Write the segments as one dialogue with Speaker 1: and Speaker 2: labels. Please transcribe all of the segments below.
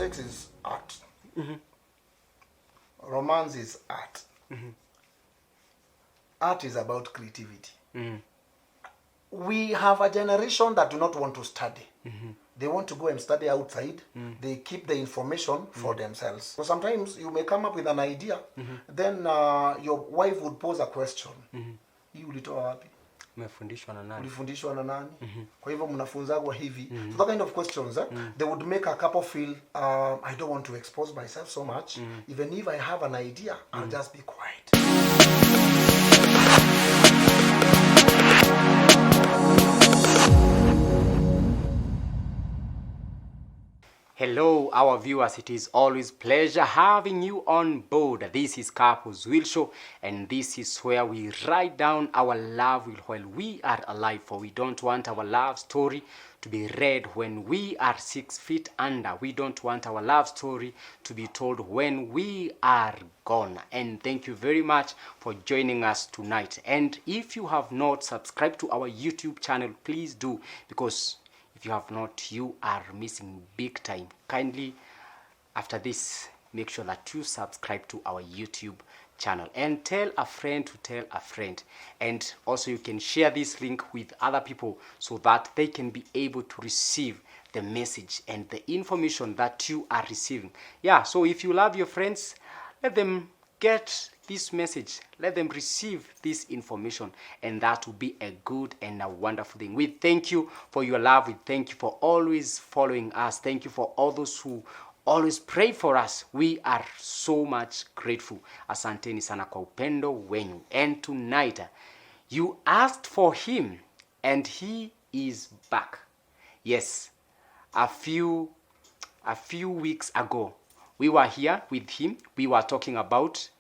Speaker 1: sex is art. Romance is art. Art is about creativity. We have a generation that do not want to study. They want to go and study outside. They keep the information for themselves. So sometimes you may come up with an idea, then your wife would pose a question. Hii ulitoa wapi?
Speaker 2: Umefundishwa na nani?
Speaker 1: Ulifundishwa na nani? Kwa hivyo mnafunzwa hivi. So that kind of questions, they would make a couple feel, I don't want to expose myself so much. Even if I have an idea, I'll just be quiet.
Speaker 2: Hello, our viewers. It is always pleasure having you on board. This is Couples Will Show, and this is where we write down our love will while we are alive. For we don't want our love story to be read when we are 6 feet under. We don't want our love story to be told when we are gone. And thank you very much for joining us tonight. And if you have not subscribed to our YouTube channel, please do, because if you have not, you are missing big time. Kindly, after this, make sure that you subscribe to our YouTube channel and tell a friend to tell a friend. And also you can share this link with other people so that they can be able to receive the message and the information that you are receiving. Yeah, so if you love your friends, let them get this message, let them receive this information, and that will be a good and a wonderful thing. We thank you for your love. We thank you for always following us. Thank you for all those who always pray for us. We are so much grateful. Asanteni sana kwa upendo wenyu. And tonight, you asked for him, and he is back. Yes, a few weeks ago, we were here with him. We were talking about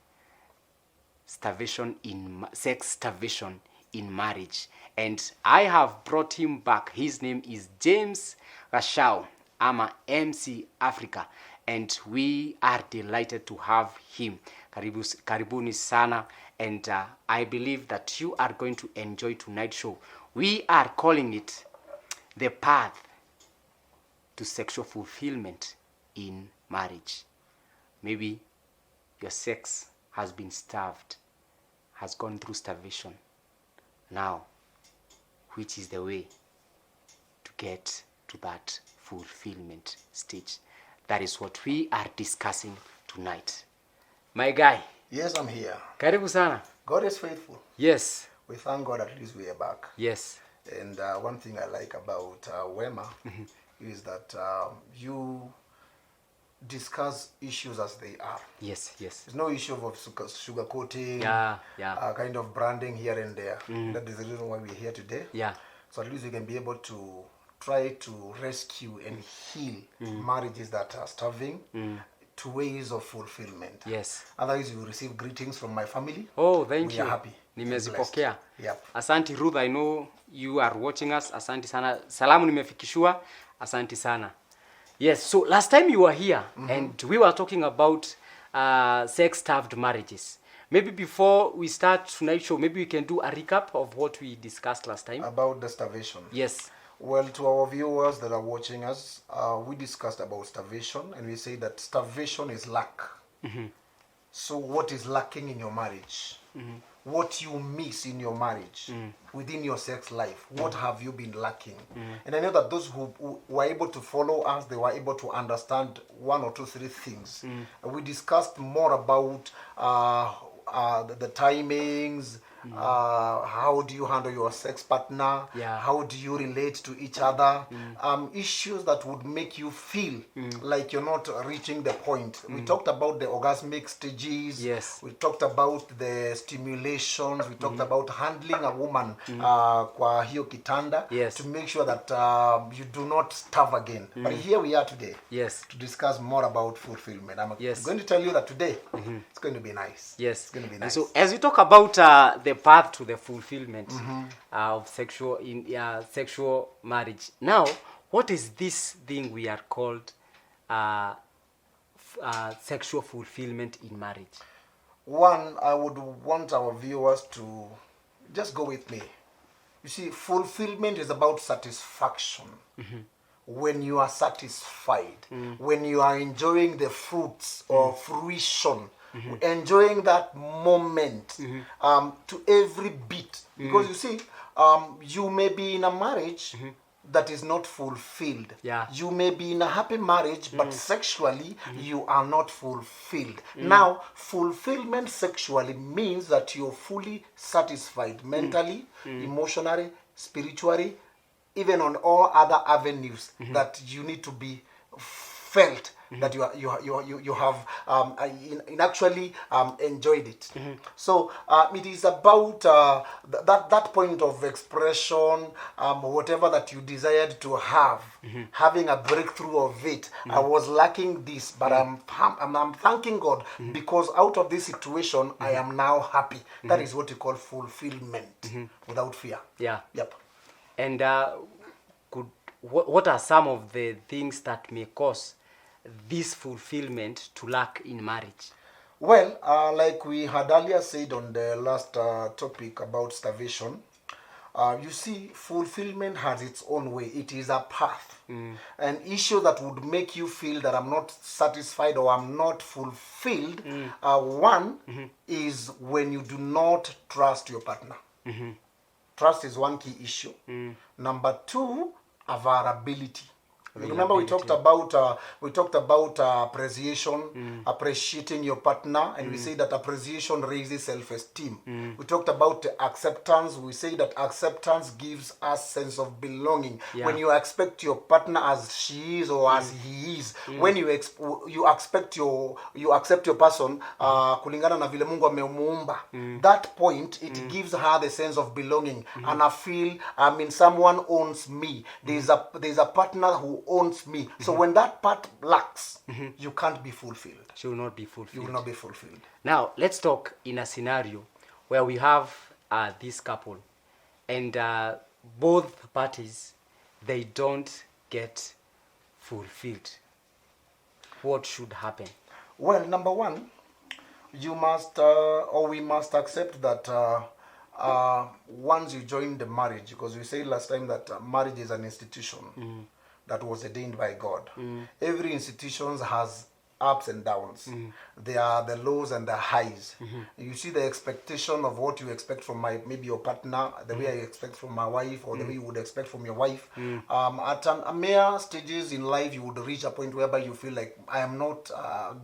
Speaker 2: sex starvation in marriage, and I have brought him back. His name is James Rashao. I'm a MC Africa, and we are delighted to have him. Karibuni sana, and I believe that you are going to enjoy tonight's show. We are calling it The Path to Sexual Fulfillment in Marriage. Maybe your sex has been starved, has gone through starvation. Now, which is the way to get to that fulfillment stage? That is what we are discussing tonight. My guy.
Speaker 1: Yes, I'm here.
Speaker 2: Karibu sana.
Speaker 1: God is faithful.
Speaker 2: Yes.
Speaker 1: We thank God at least we are back.
Speaker 2: Yes.
Speaker 1: And one thing I like about Wema is that you discuss issues as they are.
Speaker 2: Yes, yes.
Speaker 1: There's no issue of sugarcoating, kind of branding here and there. That is the reason why we're here today.
Speaker 2: Yeah.
Speaker 1: So at least we can be able to try to rescue and heal marriages that are starving to ways of fulfillment.
Speaker 2: Yes.
Speaker 1: Otherwise, you will receive greetings from my family.
Speaker 2: Oh, thank you.
Speaker 1: We are happy.
Speaker 2: Nimezipokea.
Speaker 1: Yep.
Speaker 2: Asanti Ruth, I know you are watching us. Asanti sana. Salamu nimefikishwa. Asanti sana. Yes, so last time you were here and we were talking about sex-starved marriages. Maybe before we start tonight's show, maybe we can do a recap of what we discussed last time.
Speaker 1: About the starvation.
Speaker 2: Yes.
Speaker 1: Well, to our viewers that are watching us, we discussed about starvation, and we say that starvation is lack. So what is lacking in your marriage? What you miss in your marriage, within your sex life, what have you been lacking? And I know that those who were able to follow us, they were able to understand 1 or 2, 3 things. We discussed more about the timings, how do you handle your sex partner, how do you relate to each other, issues that would make you feel like you're not reaching the point. We talked about the orgasmic stages.
Speaker 2: Yes.
Speaker 1: We talked about the stimulations. We talked about handling a woman kwa hiyo kitanda, to make sure that you do not starve again. But here we are today to discuss more about fulfillment. I'm going to tell you that today it's going to be nice.
Speaker 2: Yes.
Speaker 1: It's going to be nice.
Speaker 2: So as we talk about the path to the fulfillment of sexual marriage, now what is this thing we are called sexual fulfillment in marriage?
Speaker 1: One, I would want our viewers to just go with me. You see, fulfillment is about satisfaction when you are satisfied, when you are enjoying the fruits or fruition, enjoying that moment to every bit. Because you see, you may be in a marriage that is not fulfilled.
Speaker 2: Yeah.
Speaker 1: You may be in a happy marriage, but sexually you are not fulfilled. Now, fulfillment sexually means that you're fully satisfied mentally, emotionally, spiritually, even on all other avenues that you need to be felt that you have actually enjoyed it. So it is about that point of expression, whatever that you desired to have, having a breakthrough of it. I was lacking this, but I'm thanking God because out of this situation I am now happy. That is what you call fulfillment without fear.
Speaker 2: Yeah.
Speaker 1: Yep.
Speaker 2: And what are some of the things that may cause this fulfillment to lack in marriage?
Speaker 1: Well, like we had earlier said on the last topic about starvation, you see, fulfillment has its own way. It is a path. An issue that would make you feel that I'm not satisfied or I'm not fulfilled, one is when you do not trust your partner. Trust is one key issue. Number two, availability. You remember we talked about appreciation, appreciating your partner, and we say that appreciation raises self-esteem. We talked about acceptance. We say that acceptance gives us sense of belonging.
Speaker 2: Yeah.
Speaker 1: When you expect your partner as she is or as he is, when you accept your person kulingana na vile Mungu amemuumba, that point it gives her the sense of belonging, and I feel someone owns me. There's a partner who owns me. So when that part lacks, you can't be fulfilled.
Speaker 2: She will not be fulfilled.
Speaker 1: You will not be fulfilled.
Speaker 2: Now, let's talk in a scenario where we have this couple and both parties, they don't get fulfilled. What should happen?
Speaker 1: Well, number one, you must or we must accept that once you join the marriage, because we said last time that marriage is an institution that was ordained by God. Every institution has ups and downs. There are the lows and the highs. You see the expectation of what you expect from maybe your partner, the way I expect from my wife, or the way you would expect from your wife. At a mere stages in life, you would reach a point whereby you feel like I am not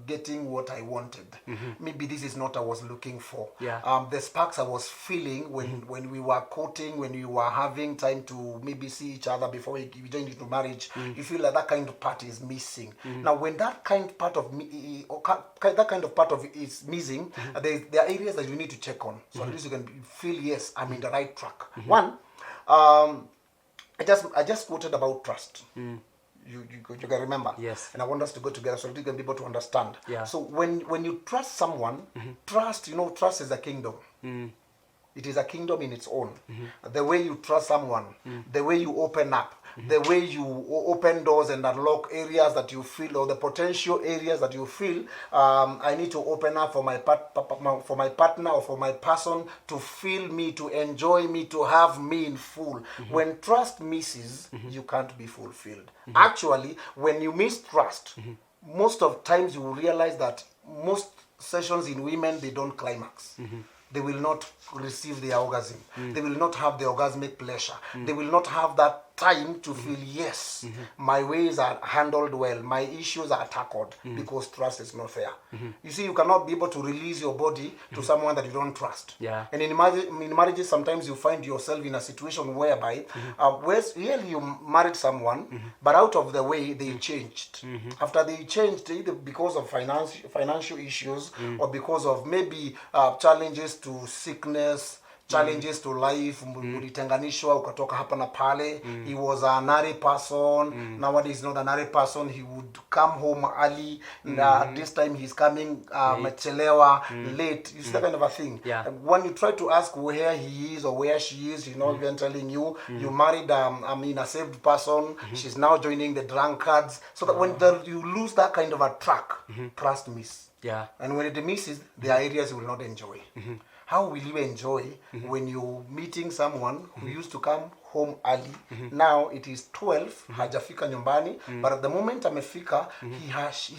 Speaker 1: getting what I wanted. Maybe this is not what I was looking for.
Speaker 2: Yeah.
Speaker 1: The sparks I was feeling when we were courting, when we were having time to maybe see each other before we joined into marriage, you feel like that kind of part is missing. Now, when that kind of part of it is missing, there are areas that you need to check on, so at least you can feel, yes, I'm in the right track. One, I just quoted about trust. You can remember.
Speaker 2: Yes.
Speaker 1: And I want us to go together so that you can be able to understand.
Speaker 2: Yeah.
Speaker 1: So when you trust someone, trust is a kingdom. It is a kingdom in its own. The way you trust someone, the way you open up, the way you open doors and unlock areas that you feel, or the potential areas that you feel, I need to open up for my partner or for my person to feel me, to enjoy me, to have me in full. When trust misses, you can't be fulfilled. Actually, when you mistrust, most of times you will realize that most sessions in women, they don't climax. They will not receive the orgasm. They will not have the orgasmic pleasure. They will not have that time to feel, yes, my ways are handled well, my issues are tackled, because trust is not fair. You see, you cannot be able to release your body to someone that you don't trust.
Speaker 2: Yeah.
Speaker 1: And in marriages, sometimes you find yourself in a situation whereby, where really you married someone, but out of the way, they changed. After they changed, either because of financial issues, or because of maybe challenges to sickness, challenges to life, mulitenganishwa ukatoka hapa na pale. He was a married person. Nowadays he's not a married person. He would come home early. This time he's coming machelewa, late. You see that kind of a thing.
Speaker 2: Yeah.
Speaker 1: When you try to ask where he is or where she is, he's not even telling you. You married a saved person. She's now joining the drunkards. So that when you lose that kind of a track, trust miss.
Speaker 2: Yeah.
Speaker 1: And when it misses, there are areas you will not enjoy. how will you enjoy when you're meeting someone who used to come home early? Now it is 12, hajafika nyumbani, but at the moment amefika,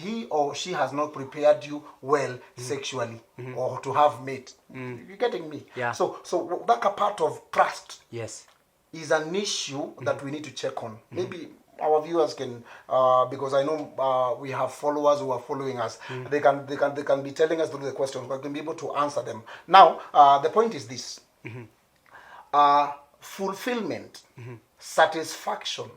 Speaker 1: he or she has not prepared you well sexually or to have mate. You getting me?
Speaker 2: Yeah.
Speaker 1: So that's a part of trust.
Speaker 2: Yes.
Speaker 1: Is an issue that we need to check on. Maybe our viewers can, because I know we have followers who are following us. They can be telling us through the questions. We can be able to answer them. Now, the point is this: fulfillment, satisfaction.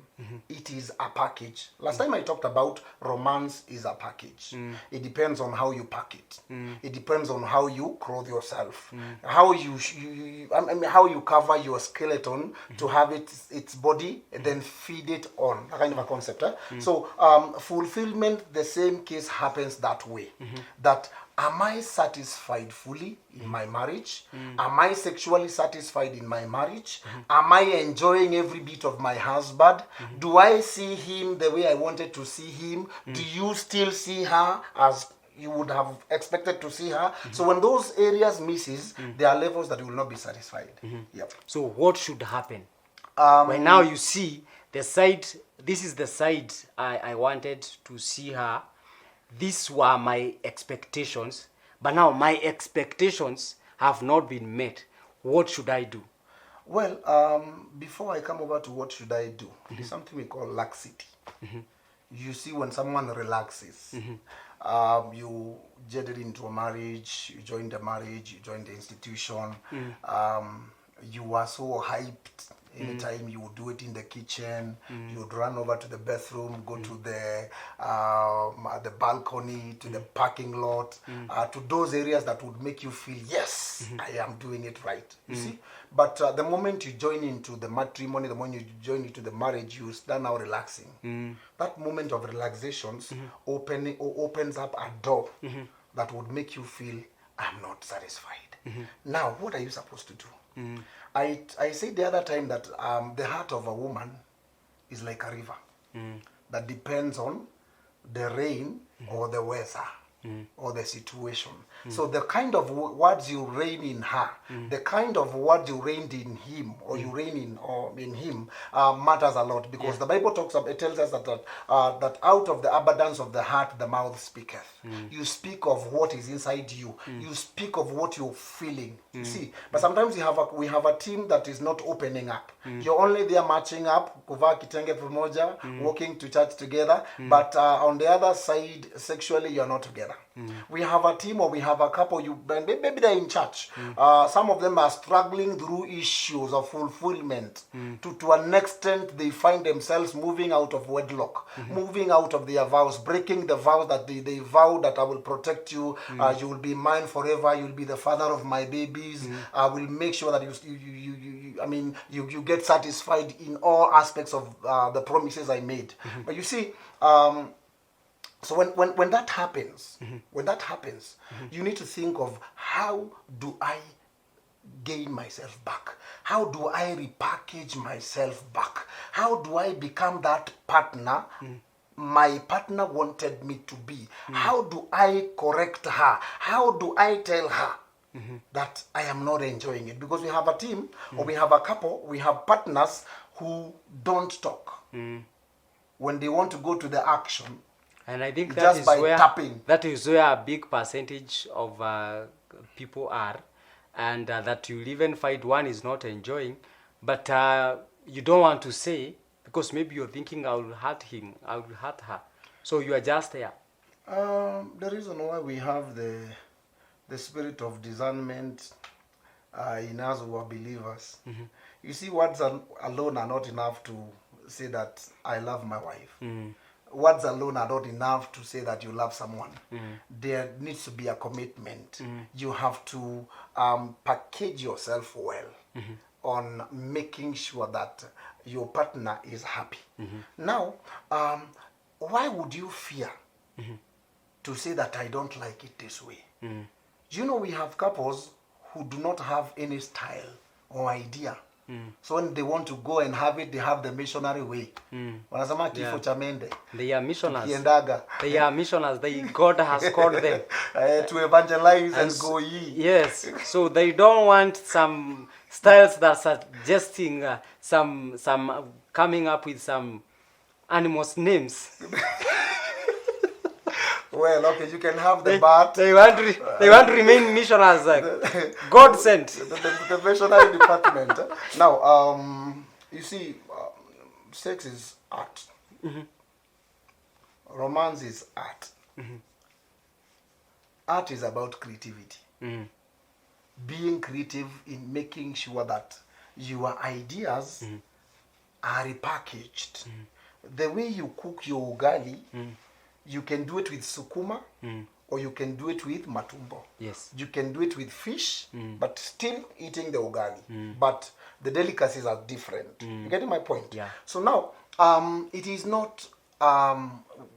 Speaker 1: It is a package. Last time I talked about romance is a package. It depends on how you pack it. It depends on how you clothe yourself, how how you cover your skeleton to have its body and then feed it on. That kind of a concept. So fulfillment, the same case happens that way. That am I satisfied fully in my marriage? Am I sexually satisfied in my marriage? Am I enjoying every bit of my husband? Do I see him the way I wanted to see him? Do you still see her as you would have expected to see her? So when those areas misses, there are levels that you will not be satisfied. Yep.
Speaker 2: So what should happen? When now you see the side, this is the side I wanted to see her. These were my expectations, but now my expectations have not been met. What should I do?
Speaker 1: Well, before I come over to what should I do, there's something we call laxity. You see, when someone relaxes, you jetted into a marriage, you joined the marriage, you joined the institution, you are so hyped. Anytime you would do it in the kitchen, you would run over to the bathroom, go to the balcony, to the parking lot, to those areas that would make you feel, yes, I am doing it right. You see? But the moment you join into the matrimony, the moment you join into the marriage, you start now relaxing. That moment of relaxations opens up a door that would make you feel, I'm not satisfied. Now, what are you supposed to do? I said the other time that the heart of a woman is like a river that depends on the rain or the weather or the situation. So the kind of words you rain in her, the kind of words you rained in him or you rain in him matters a lot, because the Bible it tells us that that out of the abundance of the heart the mouth speaketh. You speak of what is inside you. You speak of what you're feeling. You see, but sometimes we have a team that is not opening up. You're only there matching up, kuvaa kitenge pamoja, walking to church together, but on the other side, sexually you're not together. We have a team or we have a couple, maybe they're in church. Some of them are struggling through issues of fulfillment. To an extent, they find themselves moving out of wedlock, moving out of their vows, breaking the vow that they vow that I will protect you, you will be mine forever, you will be the father of my babies, I will make sure that you get satisfied in all aspects of the promises I made. But you see, so when that happens, you need to think of, how do I gain myself back? How do I repackage myself back? How do I become that partner my partner wanted me to be? How do I correct her? How do I tell her that I am not enjoying it? Because we have a team or we have a couple, we have partners who don't talk. When they want to go to the action,
Speaker 2: and I think that
Speaker 1: just
Speaker 2: is
Speaker 1: by
Speaker 2: where
Speaker 1: tapping.
Speaker 2: That is where a big percentage of people are, and that you'll even find one is not enjoying, but you don't want to say, because maybe you're thinking, I will hurt him, I will hurt her. So you are just there.
Speaker 1: The reason why we have the spirit of discernment in us who are believers, you see, words alone are not enough to say that I love my wife. Words alone are not enough to say that you love someone. There needs to be a commitment. You have to package yourself well on making sure that your partner is happy. Now, why would you fear to say that I don't like it this way? You know, we have couples who do not have any style or idea So when they want to go and have it, they have the missionary way. Wanasema kifo cha mende.
Speaker 2: They are missionaries.
Speaker 1: Kiendaga.
Speaker 2: They are missionaries. God has called them
Speaker 1: to evangelize and go ye.
Speaker 2: Yes. So they don't want some styles that are suggesting some coming up with some animals' names.
Speaker 1: Well, okay, you can have the bat.
Speaker 2: They want to remain missionaries, God sent.
Speaker 1: The missionary department. Now, you see, sex is art. Romance is art. Art is about creativity. Being creative in making sure that your ideas are repackaged. The way you cook your ugali, you can do it with sukuma, or you can do it with matumbo.
Speaker 2: Yes.
Speaker 1: You can do it with fish, but still eating the ugali. But the delicacies are different. You getting my point?
Speaker 2: Yeah.
Speaker 1: So now, it is not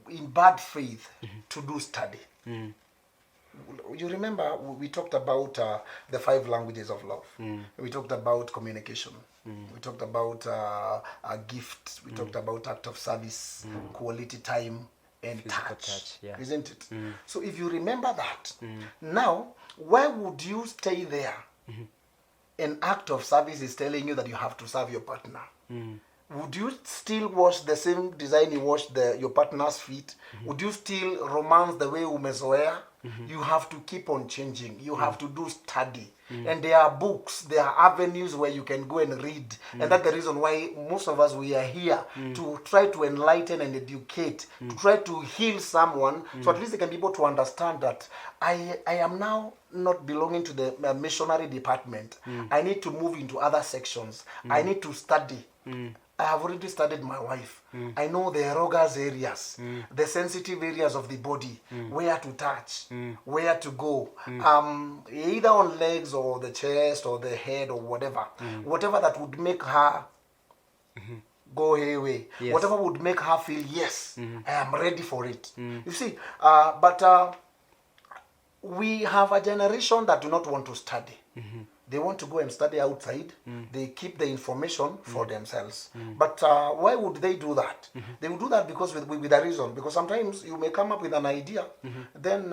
Speaker 1: in bad faith to do study. You remember we talked about the 5 languages of love. We talked about communication. We talked about a gift. We talked about act of service, quality time, and touch.
Speaker 2: Yeah.
Speaker 1: Isn't it? So if you remember that, now why would you stay there? An act of service is telling you that you have to serve your partner. Would you still wash the same design you washed your partner's feet? Would you still romance the way umezoea? You have to keep on changing. You have to do study. And there are books, there are avenues where you can go and read. And that's the reason why most of us, we are here to try to enlighten and educate, to try to heal someone, so at least they can be able to understand that I am now not belonging to the missionary department. I need to move into other sections. I need to study. I have already studied my wife. I know the erogenous areas, the sensitive areas of the body, where to touch, where to go, either on legs or the chest or the head or whatever, whatever that would make her go away, whatever would make her feel, yes, I am ready for it. You see, but we have a generation that do not want to study. They want to go and study outside. They keep the information for themselves. But why would they do that? They would do that because with a reason. Because sometimes you may come up with an idea, then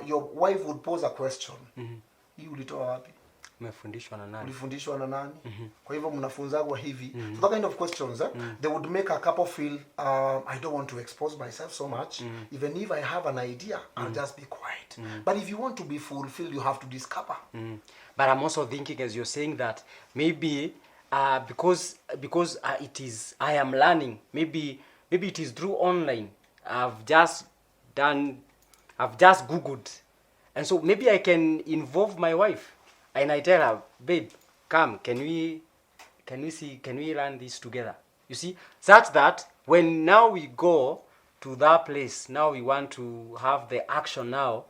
Speaker 1: your wife would pose a question. Hii ulitoa wapi?
Speaker 2: Umefundishwa na nani?
Speaker 1: Ulifundishwa na nani? Kwa hivyo mnafunzagwa hivi. So that kind of questions, they would make a couple feel, I don't want to expose myself so much. Even if I have an idea, I'll just be quiet. But if you want to be fulfilled, you have to discover.
Speaker 2: But I'm also thinking, as you're saying, that maybe because it is, I am learning. Maybe it is through online. I've just Googled, and so maybe I can involve my wife, and I tell her, babe, come, can we learn this together? You see, such that when now we go to that place, now we want to have the action now,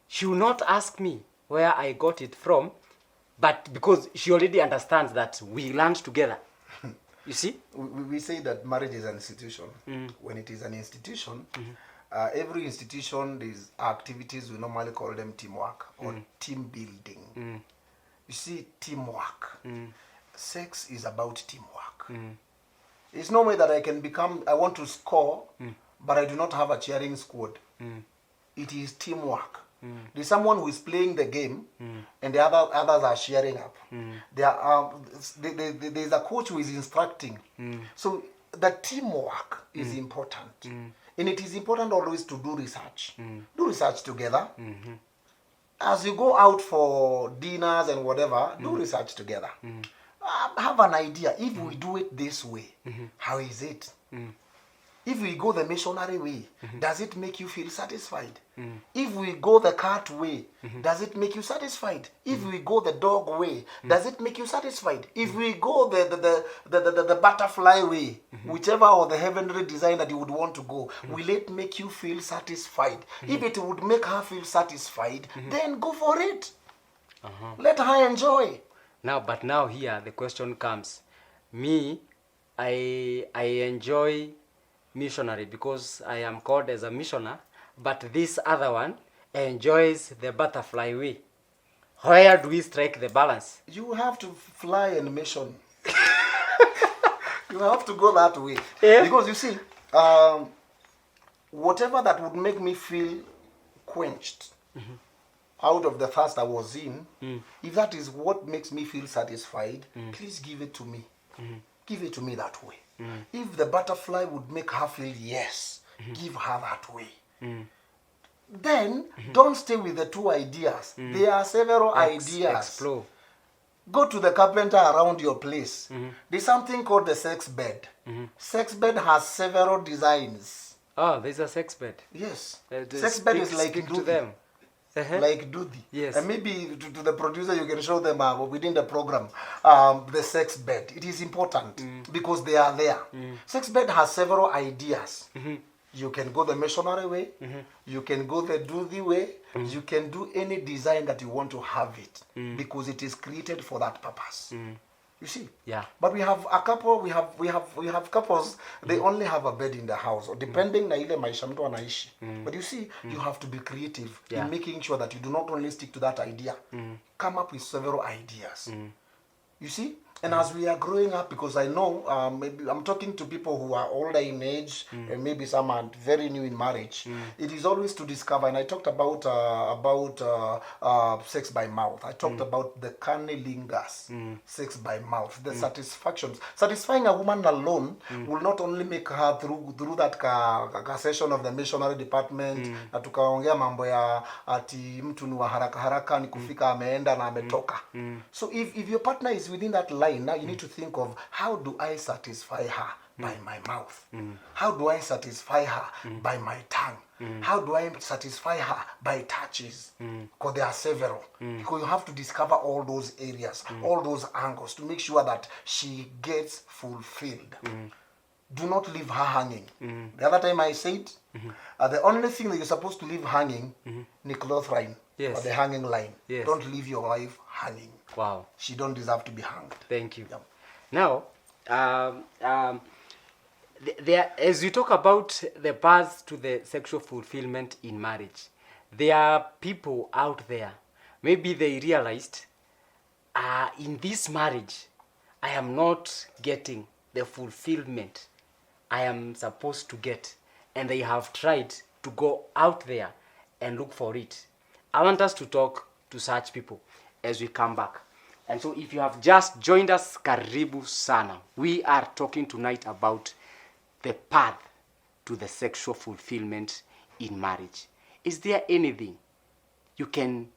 Speaker 2: she will not ask me where I got it from, but because she already understands that we learned together. You see?
Speaker 1: We say that marriage is an institution. When it is an institution, every institution, these activities, we normally call them teamwork or team building. You see, teamwork. Sex is about teamwork. It's no way that I want to score, but I do not have a cheering squad. It is teamwork. There's someone who is playing the game, and the others are cheering up. There's a coach who is instructing. So the teamwork is important. And it is important always to do research. Do research together. As you go out for dinners and whatever, do research together. Have an idea. If we do it this way, how is it? If we go the missionary way, does it make you feel satisfied? If we go the cat way, does it make you satisfied? If we go the dog way, does it make you satisfied? If we go the butterfly way, whichever or the heavenly design that you would want to go, will it make you feel satisfied? If it would make her feel satisfied, then go for it. Let her enjoy.
Speaker 2: But now here the question comes. Me, I enjoy missionary because I am called as a missioner, but this other one enjoys the butterfly way. Where do we strike the balance?
Speaker 1: You have to fly and mission. You have to go that way.
Speaker 2: Yeah.
Speaker 1: Because you see, whatever that would make me feel quenched out of the thirst I was in, if that is what makes me feel satisfied, please give it to me. Give it to me that way. If the butterfly would make her feel yes, give her that way. Then don't stay with the two ideas. There are several ideas.
Speaker 2: Explore.
Speaker 1: Go to the carpenter around your place. There's something called the sex bed. Sex bed has several designs.
Speaker 2: Oh, there's a sex bed.
Speaker 1: Yes. Sex bed is like
Speaker 2: speak to
Speaker 1: Dudi.
Speaker 2: them.
Speaker 1: Like Dudi.
Speaker 2: Yes.
Speaker 1: And maybe to the producer you can show them within the program the sex bed. It is important because they are there. Sex bed has several ideas. You can go the missionary way. You can go the Dudi way. You can do any design that you want to have it because it is created for that purpose. You see?
Speaker 2: Yeah.
Speaker 1: But we have a couple, we have couples, they only have a bed in the house, or depending na ile maisha mtu anaishi. But you see, you have to be creative in making sure that you do not only stick to that idea. Come up with several ideas. You see? And as we are growing up, because I know, maybe I'm talking to people who are older in age, and maybe some are very new in marriage. It is always to discover, and I talked about sex by mouth. I talked about the cunnilingus, sex by mouth, the satisfactions. Satisfying a woman alone will not only make her through that session of the missionary department, na tukaongea mambo ya ati mtu ni wa haraka haraka ni kufika ameenda na ametoka. So if your partner is within that line, now you need to think of, how do I satisfy her? By my mouth. How do I satisfy her? By my tongue. How do I satisfy her? By touches. Because there are several. Because you have to discover all those areas, all those angles to make sure that she gets fulfilled. Do not leave her hanging. The other time I said, the only thing that you're supposed to leave hanging, the cloth line, or the hanging line.
Speaker 2: Yes.
Speaker 1: Don't leave your wife hanging.
Speaker 2: Wow.
Speaker 1: She don't deserve to be hanged.
Speaker 2: Thank you.
Speaker 1: Yeah.
Speaker 2: Now, there, as you talk about the path to the sexual fulfillment in marriage, there are people out there, maybe they realized, in this marriage, I am not getting the fulfillment I am supposed to get, and they have tried to go out there and look for it. I want us to talk to such people as we come back. And so if you have just joined us, karibu sana. We are talking tonight about the path to the sexual fulfillment in marriage. Is there anything you can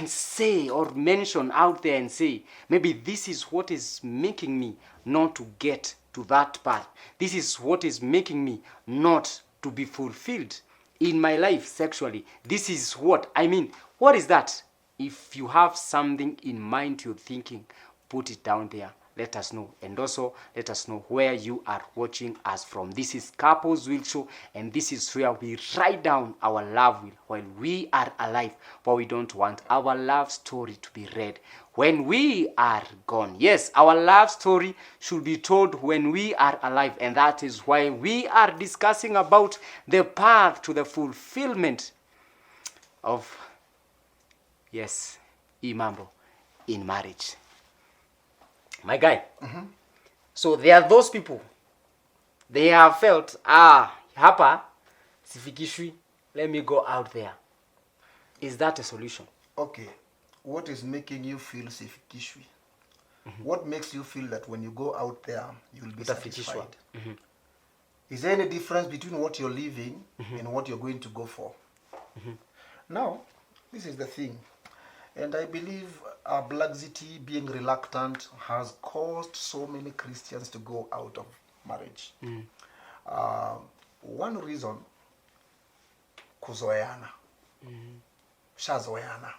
Speaker 2: say or mention out there and say, maybe this is what is making me not to get to that path. This is what is making me not to be fulfilled in my life sexually. This is what, I mean, what is that? If you have something in mind you're thinking, put it down there. Let us know. And also, let us know where you are watching us from. This is Couples Will Show, and this is where we write down our love will while we are alive, but we don't want our love story to be read when we are gone. Yes, our love story should be told when we are alive, and that is why we are discussing about the path to the fulfillment of, yes, imambo in marriage. My guy. So there are those people, they have felt, hapa sifikishwi, let me go out there. Is that a solution?
Speaker 1: Okay. What is making you feel sifikishwi? What makes you feel that when you go out there, you'll be satisfied? Is there any difference between what you're leaving and what you're going to go for? Now, this is the thing. And I believe Laxity being reluctant has caused so many Christians to go out of marriage. One reason, kuzoeana. Shazoeana.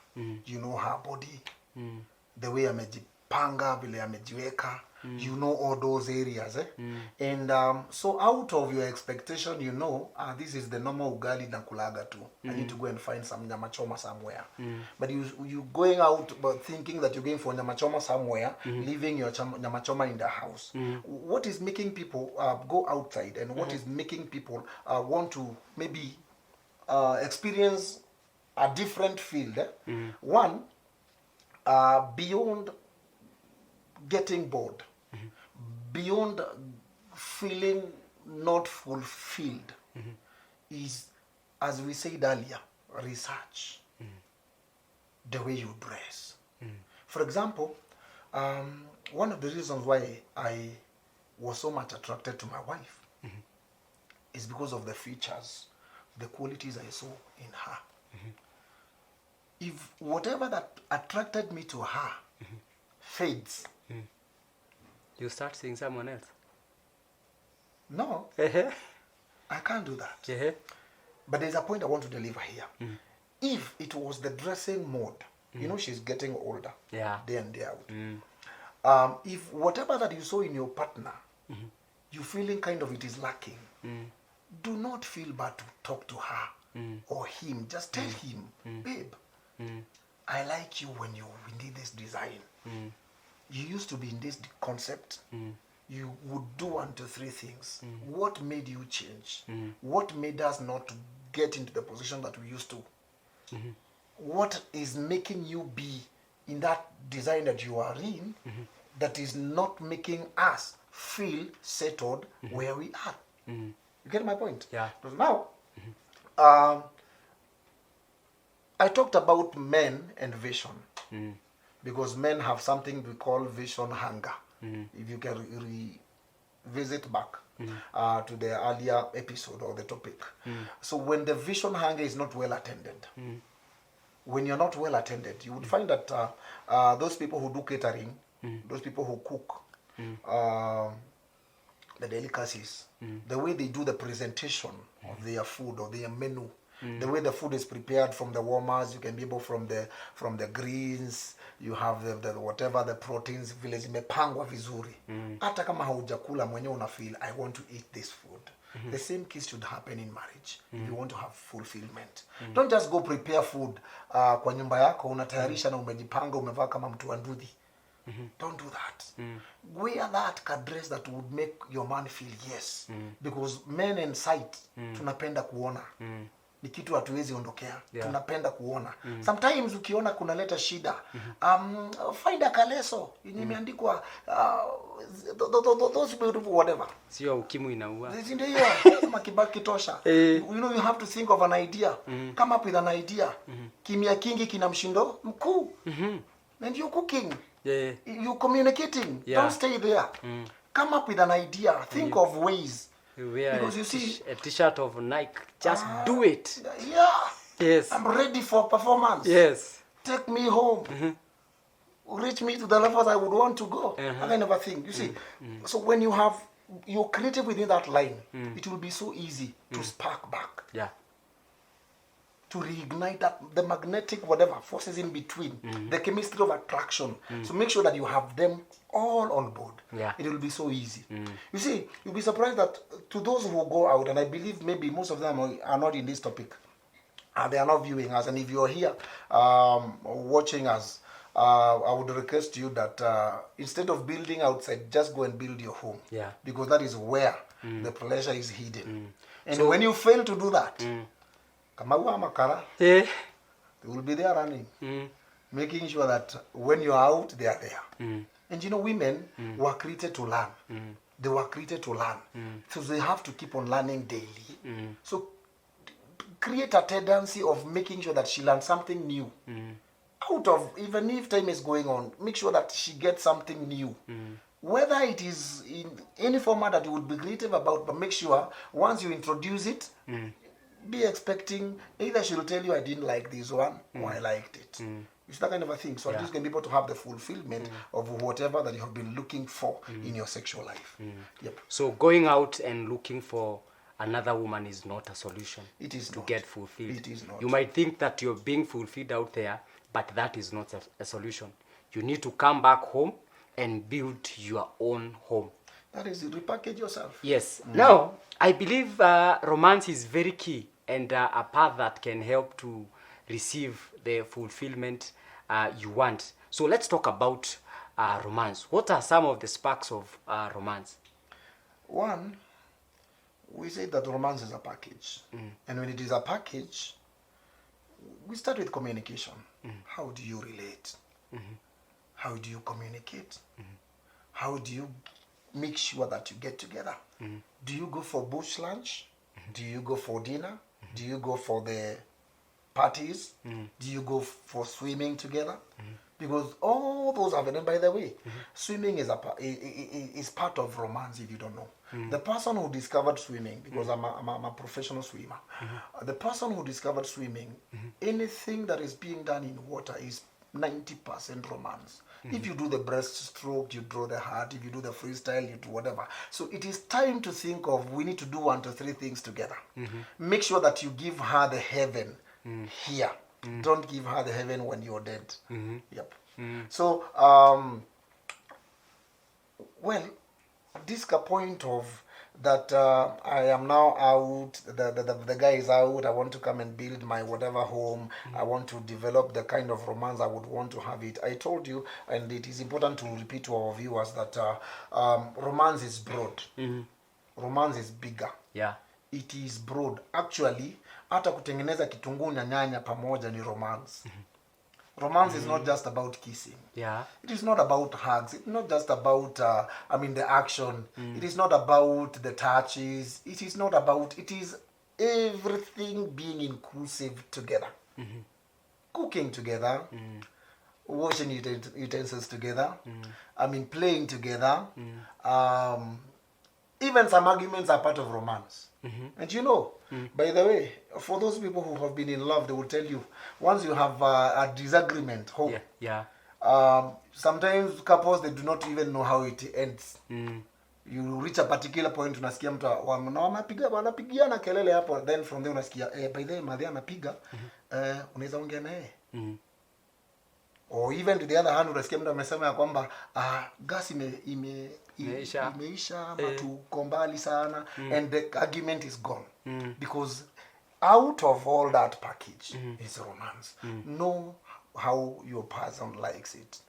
Speaker 1: You know her body, the way amejipanga, vile amejiweka. You know all those areas. And so out of your expectation, you know, this is the normal ugali na kulaga too. I need to go and find some nyama choma somewhere. But you going out but thinking that you're going for nyama choma somewhere, leaving your nyama choma in the house. What is making people go outside, and what is making people want to maybe experience a different field? One, beyond getting bored, beyond feeling not fulfilled is, as we said earlier, research. The way you dress. For example, one of the reasons why I was so much attracted to my wife is because of the features, the qualities I saw in her. If whatever that attracted me to her fades,
Speaker 2: you start seeing someone else.
Speaker 1: No, I can't do that. But there's a point I want to deliver here. If it was the dressing mode, you know, she's getting older, day in, day out. If whatever that you saw in your partner, you feeling kind of it is lacking, do not feel bad to talk to her or him. Just tell him, babe, I like you when you did this design. You used to be in this concept. You would do 1 to 3 things. What made you change? What made us not get into the position that we used to? What is making you be in that design that you are in that is not making us feel settled where we are? You get my point?
Speaker 2: Yeah.
Speaker 1: Because now, I talked about men and vision. Because men have something we call vision hunger. If you can revisit back to the earlier episode or the topic. So when the vision hunger is not well attended, when you're not well attended, you would find that those people who do catering, those people who cook the delicacies, the way they do the presentation of their food or their menu, the way the food is prepared from the warmers, you can be able from the greens, you have the whatever the proteins vile zimepangwa vizuri. Hata kama haujakula mwenyewe una feel I want to eat this food. The same case should happen in marriage if you want to have fulfillment. Don't just go prepare food kwa nyumba yako unatayarisha na umejipanga umevaa kama mtu wa ndudhi. Don't do that. Wear that dress that would make your man feel yes. Because men in sight tunapenda kuona. Ni kitu hatuwezi ondokea. Tunapenda kuona. Sometimes ukiona kunaleta shida, find a kaleso yenye imeandikwa those beautiful whatever.
Speaker 2: Sio ukimwi inaua.
Speaker 1: Ndio hiyo kama kibaki tosha. You know, you have to think of an idea. Come up with an idea. Kimya kingi kina mshindo mkuu. And you're cooking. You're communicating. Don't stay there. Come up with an idea. Think of ways.
Speaker 2: Because you see a t-shirt of Nike, just do it. Yes.
Speaker 1: I'm ready for performance.
Speaker 2: Yes.
Speaker 1: Take me home. Reach me to the levels I would want to go. That kind of a thing. You see. So when you're creative within that line, it will be so easy to spark back.
Speaker 2: Yeah.
Speaker 1: To reignite that the magnetic whatever forces in between, the chemistry of attraction. So make sure that you have them all on board. It will be so easy. You see, you'll be surprised that to those who go out, and I believe maybe most of them are not in this topic, they are not viewing us, and if you're here watching us, I would request you that instead of building outside, just go and build your home. Because that is where the pleasure is hidden. And so, when you fail to do that, Kamawa Makara, they will be there running, making sure that when you are out, they are there. And you know, women were created to learn. They were created to learn. So they have to keep on learning daily. So create a tendency of making sure that she learns something new. Out of, even if time is going on, make sure that she gets something new. Whether it is in any format that you would be creative about, but make sure once you introduce it, be expecting either she'll tell you I didn't like this one or I liked it. It's that kind of a thing. So at least you can be able to have the fulfillment of whatever that you have been looking for in your sexual life.
Speaker 2: So going out and looking for another woman is not a solution.
Speaker 1: It is
Speaker 2: to
Speaker 1: not.
Speaker 2: Get fulfilled.
Speaker 1: It is not.
Speaker 2: You might think that you're being fulfilled out there, but that is not a solution. You need to come back home and build your own home.
Speaker 1: That is it. Repackage yourself.
Speaker 2: Yes. Now, I believe romance is very key and a path that can help to receive the fulfillment you want. So let's talk about romance. What are some of the sparks of romance?
Speaker 1: One, we say that romance is a package. And when it is a package, we start with communication. How do you relate? How do you communicate? How do you make sure that you get together. Do you go for bush lunch? Do you go for dinner? Do you go for the parties? Do you go for swimming together? Because all those are, and by the way, swimming is part of romance. If you don't know, the person who discovered swimming, because I'm a professional swimmer, the person who discovered swimming, anything that is being done in water is 90% romance. If you do the breaststroke, you draw the heart. If you do the freestyle, you do whatever. So it is time to think of, we need to do 1 to 3 things together. Make sure that you give her the heaven here. Don't give her the heaven when you're dead. Yep. So, well, this point of that I am now out, the guy is out, I want to come and build my whatever home, I want to develop the kind of romance I would want to have it. I told you, and it is important to repeat to our viewers, that romance is broad. Romance is bigger.
Speaker 2: Yeah.
Speaker 1: It is broad. Actually, hata kutengeneza kitunguu na nyanya pamoja ni romance. Romance is not just about kissing.
Speaker 2: Yeah.
Speaker 1: It is not about hugs. It's not just about, the action. It is not about the touches. It is not about, it is everything being inclusive together. Cooking together, washing utensils together, playing together. Even some arguments are part of romance. And you know, by the way, for those people who have been in love, they will tell you, once you have a disagreement, sometimes couples, they do not even know how it ends. You reach a particular point, unasikia mtu wanapigiana kelele hapo, then from there unasikia, by the way, madhi anapiga, unaweza ongea naye. Or even to the other hand, unasikia mtu amesema ya kwamba gas imeisha ama tuko mbali sana, and the argument is gone. Because out of all that package is romance. Know how your person likes it.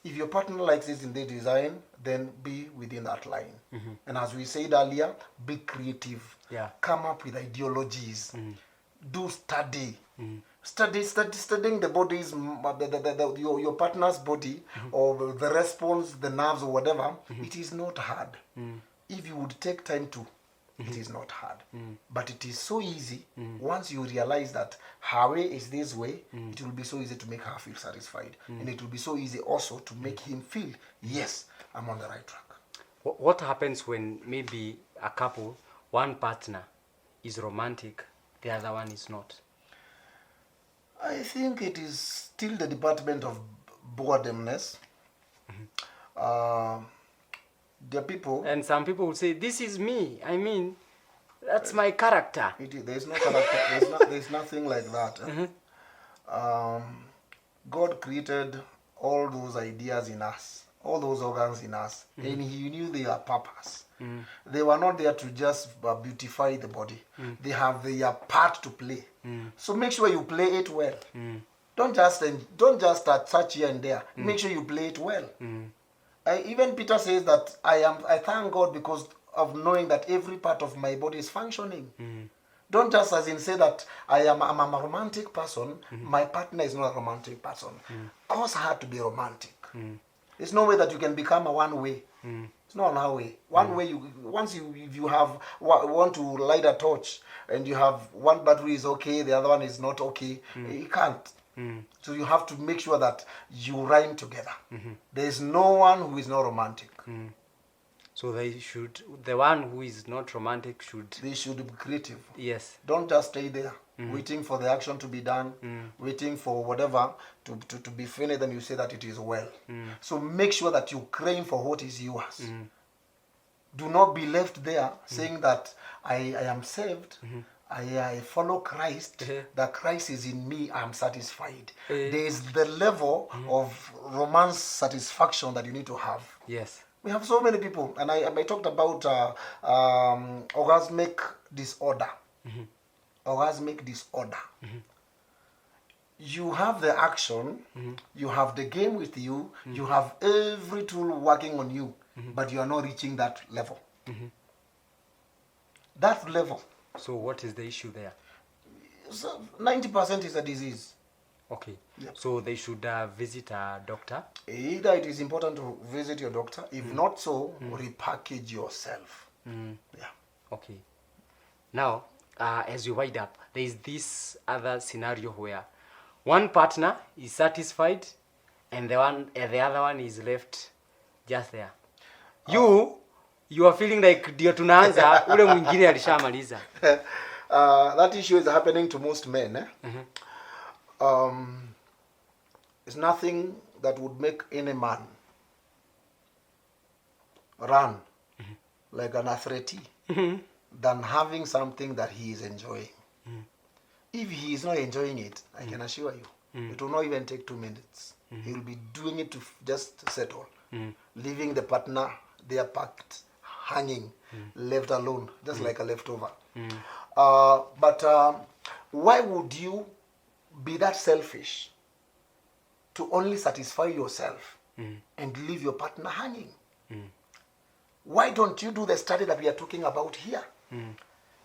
Speaker 1: If your partner likes it in the design, then be within that line. And as we said earlier, be creative.
Speaker 2: Yeah.
Speaker 1: Come up with ideologies. Do study. Studying the bodies, your partner's body, or the response, the nerves, or whatever. It is not hard. If you would take time to, it is not hard. But it is so easy. Once you realize that her way is this way, it will be so easy to make her feel satisfied. And it will be so easy also to make him feel, yes, I'm on the right track.
Speaker 2: What happens when maybe a couple, one partner is romantic, the other one is not?
Speaker 1: I think it is still the department of boredomness. The people,
Speaker 2: and some people will say, this is me. I mean, that's my character.
Speaker 1: There's no character. There's nothing like that. God created all those ideas in us, all those organs in us, and He knew their purpose. They were not there to just beautify the body. They have their part to play. So make sure you play it well. Don't just touch here and there. Make sure you play it well. Even Peter says that I thank God because of knowing that every part of my body is functioning. Don't just as in say that I'm a romantic person, my partner is not a romantic person. Cause her to be romantic. There's no way that you can become a one way. It's not one way. One way, if you want to light a torch and you have one battery is okay, the other one is not okay, you can't. So you have to make sure that you rhyme together. There's no one who is not romantic.
Speaker 2: So the one who is not romantic they
Speaker 1: should be creative.
Speaker 2: Yes.
Speaker 1: Don't just stay there waiting for the action to be done, waiting for whatever to be finished, and you say that it is well. So make sure that you crave for what is yours. Do not be left there saying that I am saved. I follow Christ, that Christ is in me, I'm satisfied. There is the level of romance satisfaction that you need to have.
Speaker 2: Yes.
Speaker 1: We have so many people, and I talked about orgasmic disorder. Orgasmic disorder. You have the action, you have the game with you, you have every tool working on you, but you are not reaching that level. That level.
Speaker 2: So what is the issue there?
Speaker 1: So 90% is a disease.
Speaker 2: Okay.
Speaker 1: Yep.
Speaker 2: So they should visit a doctor.
Speaker 1: Either it is important to visit your doctor, if not so, repackage yourself. Yeah.
Speaker 2: Okay. Now, as you wind up, there is this other scenario where one partner is satisfied and the other one is left just there. You are feeling like ndio tunaanza ule mwingine alishamaliza.
Speaker 1: That issue is happening to most men. It's nothing that would make any man run like an athlete than having something that he is enjoying. If he is not enjoying it, I can assure you, it will not even take 2 minutes. He will be doing it to just settle, leaving the partner there packed, hanging, left alone, just like a leftover. But why would you be that selfish to only satisfy yourself and leave your partner hanging? Why don't you do the study that we are talking about here?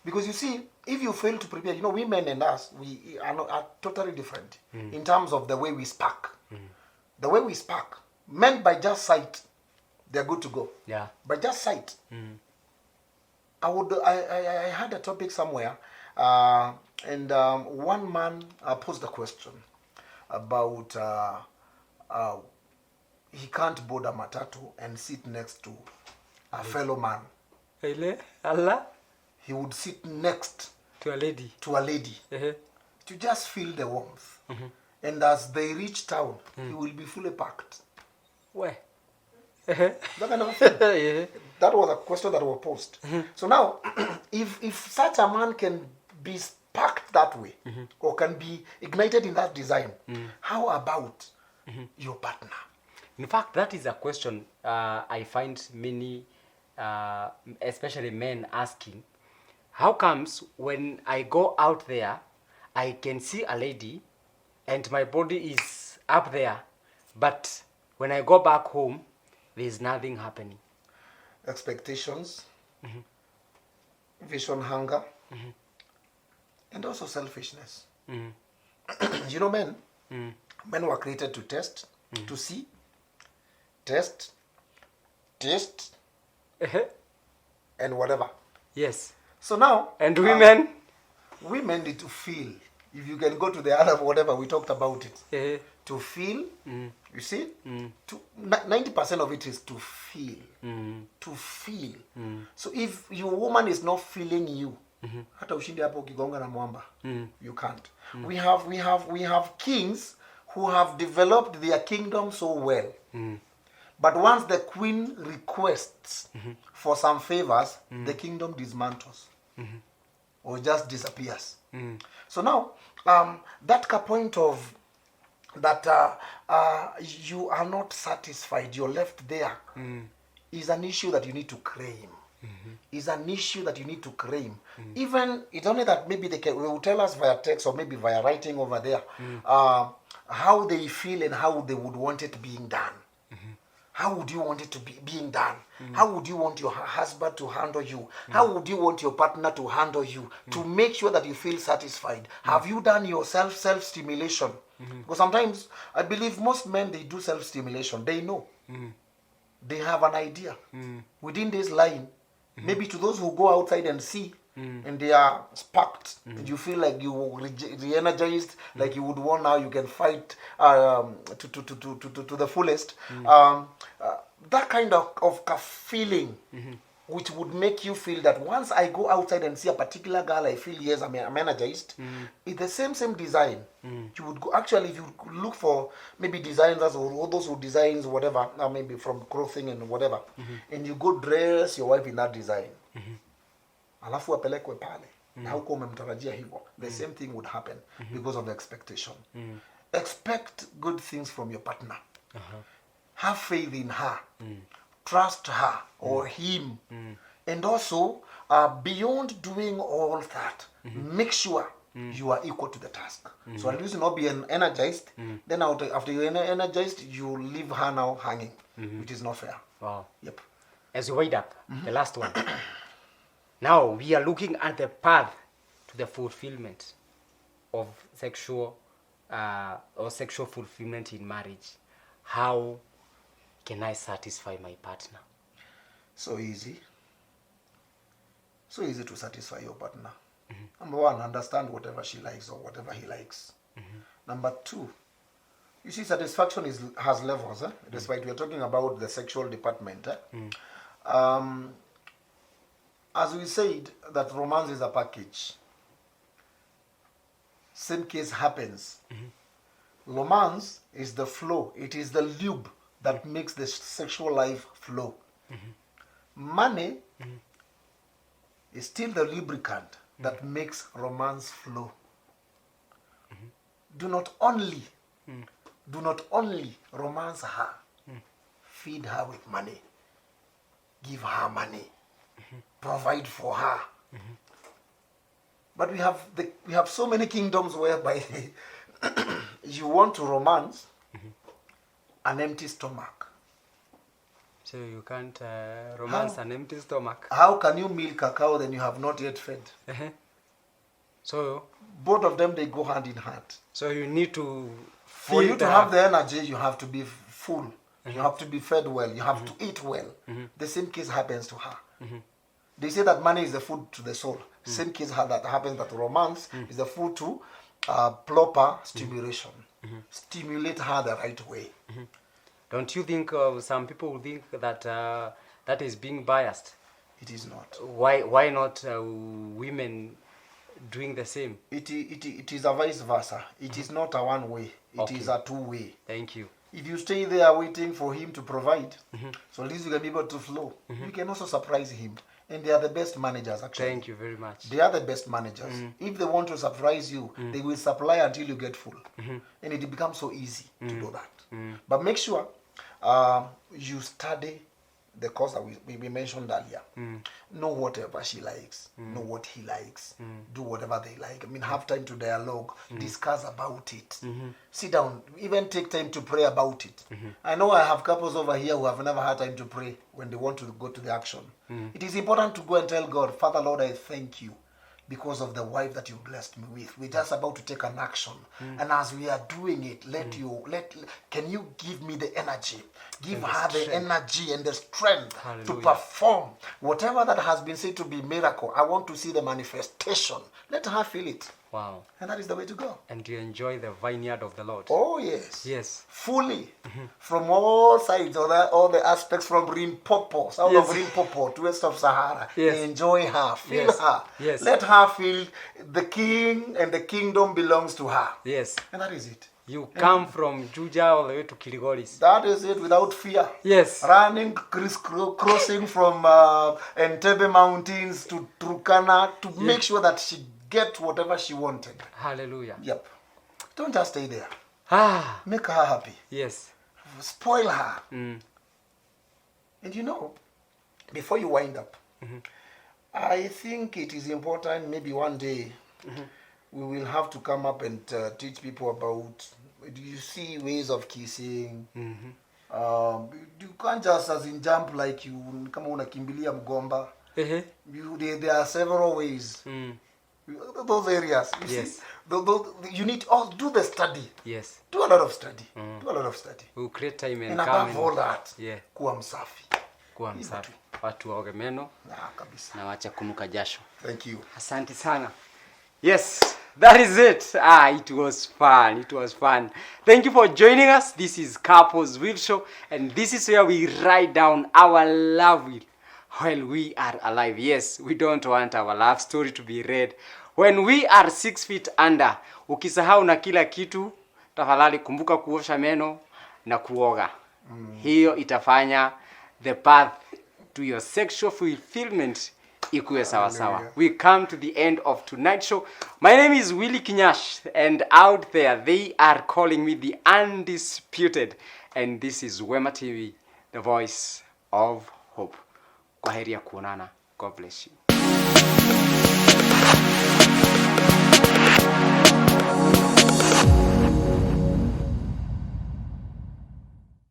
Speaker 1: Because you see, if you fail to prepare, women and us, we are totally different in terms of the way we spark. The way we spark, men by just sight, they're good to go.
Speaker 2: Yeah.
Speaker 1: By just sight. I had a topic somewhere, and one man posed a question about he can't board a matatu and sit next to a fellow man.
Speaker 2: Allah?
Speaker 1: He would sit next
Speaker 2: To a lady.
Speaker 1: To just feel the warmth. And as they reach town, he will be fully packed.
Speaker 2: Where?
Speaker 1: That kind of thing. That was a question that was posed. So now, if such a man can be packed that way, or can be ignited in that design, how about your partner?
Speaker 2: In fact, that is a question I find many, especially men, asking. How comes when I go out there, I can see a lady and my body is up there, but when I go back home, there's nothing happening?
Speaker 1: Expectations, vision hunger, and also selfishness. Men were created to test, to see, test, taste, and whatever.
Speaker 2: Yes.
Speaker 1: So now,
Speaker 2: and women?
Speaker 1: Women need to feel. If you can go to the other whatever, we talked about it. To feel, you see, 90% of it is to feel. To feel. So if your woman is not feeling you, hata ushindi hapo ukigonga na mwamba, you can't. We have kings who have developed their kingdom so well. But once the queen requests for some favors, the kingdom dismantles or just disappears. So now, that point of that you are not satisfied, you're left there, is an issue that you need to claim. Is an issue that you need to claim. Even, it's only that maybe they will tell us via text or maybe via writing over there how they feel and how they would want it being done. How would you want it to be being done? How would you want your husband to handle you? How would you want your partner to handle you to make sure that you feel satisfied? Have you done your self-stimulation? Because sometimes I believe most men, they do self-stimulation. They know. They have an idea. Within this line, maybe to those who go outside and see, and they are sparked, and you feel like you re-energized, like you would want now, you can fight to the fullest. That kind of feeling, which would make you feel that once I go outside and see a particular girl, I feel, yes, I'm energized. It's the same design. You would go, actually, if you look for maybe designers or those who designs whatever, maybe from clothing and whatever, and you go dress your wife in that design. Alafu apelekwe pale na huko umemtarajia hivyo, the same thing would happen because of the expectation. Expect good things from your partner. Have faith in her. Trust her or him. And also, beyond doing all that, make sure you are equal to the task. So at least not be energized. Then after you're energized, you leave her now hanging, which is not fair.
Speaker 2: Wow.
Speaker 1: Yep.
Speaker 2: As you wait up, the last one. Now we are looking at the path to the fulfillment of sexual or sexual fulfillment in marriage, how can I satisfy my partner?
Speaker 1: So easy. So easy to satisfy your partner. Number one, understand whatever she likes or whatever he likes. Number two, you see, satisfaction has levels. Despite we are talking about the sexual department. As we said, that romance is a package. Same case happens. Romance is the flow. It is the lube that makes the sexual life flow. Money is still the lubricant that makes romance flow. Do not only romance her. Feed her with money. Give her money. Provide for her. But we have so many kingdoms whereby you want to romance an empty stomach.
Speaker 2: So you can't romance an empty stomach.
Speaker 1: How can you milk a cow then you have not yet fed?
Speaker 2: So
Speaker 1: both of them, they go hand in hand.
Speaker 2: So you need to
Speaker 1: for you to have the energy, you have to be full. You have to be fed well. You have to eat well. The same case happens to her. They say that money is the food to the soul. Same case that happens, that romance is the food to proper stimulation. Stimulate her the right way.
Speaker 2: Don't you think some people will think that that is being biased?
Speaker 1: It is not.
Speaker 2: Why not women doing the same?
Speaker 1: It is a vice versa. It is not a one way. It is a two way.
Speaker 2: Thank you.
Speaker 1: If you stay there waiting for him to provide, so at least you can be able to flow. You can also surprise him. And they are the best managers, actually.
Speaker 2: Thank you very much.
Speaker 1: They are the best managers. If they want to surprise you, they will supply until you get full. And it becomes so easy to do that. But make sure you study the course that we mentioned earlier. Know whatever she likes. Know what he likes. Do whatever they like. I mean, have time to dialogue. Discuss about it. Sit down. Even take time to pray about it. I know I have couples over here who have never had time to pray when they want to go to the action. It is important to go and tell God, Father, Lord, I thank you because of the wife that you blessed me with. We're just about to take an action. And as we are doing it, can you give me the energy? Give her the energy and the strength to perform whatever that has been said to be miracle. I want to see the manifestation. Let her feel it.
Speaker 2: Wow.
Speaker 1: And that is the way to go.
Speaker 2: And you enjoy the vineyard of the Lord.
Speaker 1: Oh, yes.
Speaker 2: Yes.
Speaker 1: Fully. From all sides, all the aspects, from Rimpopo, south of Rimpopo to west of Sahara.
Speaker 2: Yes.
Speaker 1: Enjoy her. Feel her.
Speaker 2: Yes.
Speaker 1: Let her feel the king and the kingdom belongs to her.
Speaker 2: Yes.
Speaker 1: And that is it.
Speaker 2: You come from Juja all the way to Kiligoris.
Speaker 1: That is it, without fear.
Speaker 2: Yes.
Speaker 1: Running, crossing from Entebbe Mountains to Turkana to make sure that she get whatever she wanted.
Speaker 2: Hallelujah.
Speaker 1: Yep. Don't just stay there. Make her happy.
Speaker 2: Yes.
Speaker 1: Spoil her. And you know, before you wind up, I think it is important, maybe one day, we will have to come up and teach people about, do you see ways of kissing? You can't just as in jump like you, kama unakimbilia mgomba. There are several ways. Those areas, you see, you need to do the study.
Speaker 2: Yes.
Speaker 1: Do a lot of study. Do a lot of study.
Speaker 2: We'll create time and
Speaker 1: above all that,
Speaker 2: kuwa msafi. Kuwa msafi. Watu waoge meno
Speaker 1: kabisa.
Speaker 2: Na wacha kunuka jasho.
Speaker 1: Thank you.
Speaker 2: Asante sana. Yes, that is it. It was fun. It was fun. Thank you for joining us. This is Couples Wheel Show, and this is where we write down our love wheel while we are alive. Yes, we don't want our love story to be read when we are 6 feet under. Ukisahau na kila kitu, tafadhali kumbuka kuosha meno na kuoga. Hiyo itafanya the path to your sexual fulfillment ikuwe sawa sawa. We come to the end of tonight's show. My name is Willie Kinyash, and out there they are calling me the undisputed, and this is Wema TV, the voice of hope. Kwaheri ya kuonana. God bless you.